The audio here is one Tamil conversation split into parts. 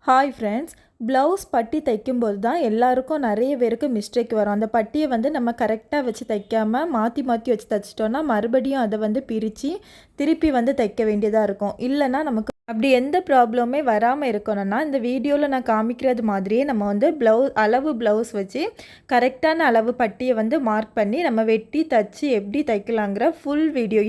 ஹாய் ஃப்ரெண்ட்ஸ், ப்ளவுஸ் பட்டி தைக்கும்போது தான் எல்லாருக்கும் நிறைய பேருக்கு மிஸ்டேக் வரும். அந்த பட்டியை வந்து நம்ம கரெக்டாக வச்சு தைக்காமல் மாற்றி மாற்றி வச்சு தைச்சிட்டோன்னா மறுபடியும் அதை வந்து பிரித்து திருப்பி வந்து தைக்க வேண்டியதாக இருக்கும். இல்லைன்னா நமக்கு அப்படி எந்த ப்ராப்ளமே வராமல் இருக்கணும்னா இந்த வீடியோவில் நான் காமிக்கிறது மாதிரியே நம்ம வந்து அளவு ப்ளவுஸ் வச்சு கரெக்டான அளவு பட்டியை வந்து மார்க் பண்ணி நம்ம வெட்டி தைச்சி எப்படி தைக்கலாங்கிற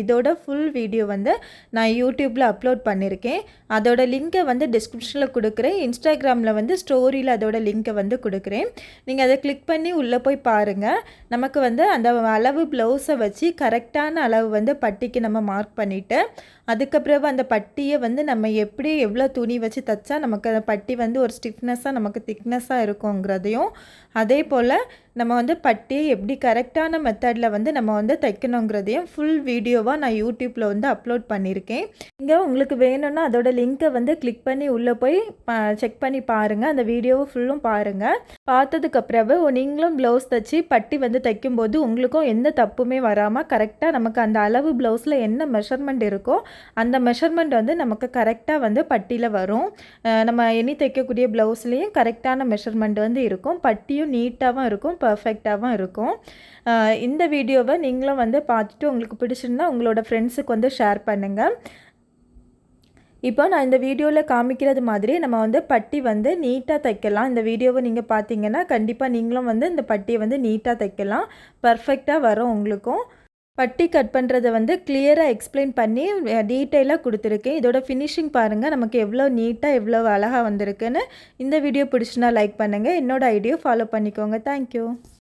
இதோட ஃபுல் வீடியோ வந்து நான் யூடியூப்பில் அப்லோட் பண்ணியிருக்கேன். அதோட லிங்கை வந்து டிஸ்கிரிப்ஷனில் கொடுக்குறேன். இன்ஸ்டாகிராமில் வந்து ஸ்டோரியில் அதோட லிங்க்கை வந்து கொடுக்குறேன். நீங்கள் அதை கிளிக் பண்ணி உள்ளே போய் பாருங்கள். நமக்கு வந்து அந்த அளவு ப்ளவுஸை வச்சு கரெக்டான அளவு வந்து பட்டிக்கு நம்ம மார்க் பண்ணிவிட்டு அதுக்கப்புறம் அந்த பட்டியை வந்து நம்ம எப்படி எவ்வளோ துணி வச்சு தைச்சா நமக்கு அந்த பட்டி வந்து ஒரு ஸ்டிஃப்னஸாக நமக்கு திக்னஸாக இருக்குங்கிறதையும், அதே போல் நம்ம வந்து பட்டியை எப்படி கரெக்டான மெத்தடில் வந்து நம்ம வந்து தைக்கணுங்கிறதையும் ஃபுல் வீடியோவாக நான் யூடியூப்பில் வந்து அப்லோட் பண்ணியிருக்கேன். இங்கே உங்களுக்கு வேணும்னா அதோட லிங்க்கை வந்து கிளிக் பண்ணி உள்ளே போய் செக் பண்ணி பாருங்கள். அந்த வீடியோவை ஃபுல்லும் பாருங்கள். பார்த்ததுக்கப்புறவு நீங்களும் ப்ளவுஸ் தைச்சி பட்டி வந்து தைக்கும்போது உங்களுக்கும் எந்த தப்புமே வராமல் கரெக்டாக நமக்கு அந்த அளவு ப்ளவுஸில் என்ன மெஷர்மெண்ட் இருக்கோ அந்த மெஷர்மெண்ட் வந்து நமக்கு கரெக்டாக வந்து பட்டியில் வரும். நம்ம எண்ணி தைக்கக்கூடிய ப்ளவுஸ்லேயும் கரெக்டான மெஷர்மெண்ட் வந்து இருக்கும். பட்டியும் நீட்டாகவும் இருக்கும், பர்ஃபெக்டாகவும் இருக்கும். இந்த வீடியோவை நீங்களும் வந்து பார்த்துட்டு உங்களுக்கு பிடிச்சிருந்தா உங்களோட ஃப்ரெண்ட்ஸுக்கு வந்து ஷேர் பண்ணுங்கள். இப்போ நான் இந்த வீடியோவில் காமிக்கிறது மாதிரி நம்ம வந்து பட்டி வந்து நீட்டாக தைக்கலாம். இந்த வீடியோவை நீங்கள் பார்த்தீங்கன்னா கண்டிப்பாக நீங்களும் வந்து இந்த பட்டியை வந்து நீட்டாக தைக்கலாம். பர்ஃபெக்டாக வரும் உங்களுக்கும். பட்டி கட் பண்ணுறதை வந்து கிளியராக எக்ஸ்பிளைன் பண்ணி டீட்டெயிலாக கொடுத்துருக்கேன். இதோட ஃபினிஷிங் பாருங்கள் நமக்கு எவ்வளோ நீட்டாக எவ்வளோ அழகாக வந்திருக்குன்னு. இந்த வீடியோ பிடிச்சுன்னா லைக் பண்ணுங்கள். என்னோடய ஐடியா ஃபாலோ பண்ணிக்கோங்க. தேங்க்யூ.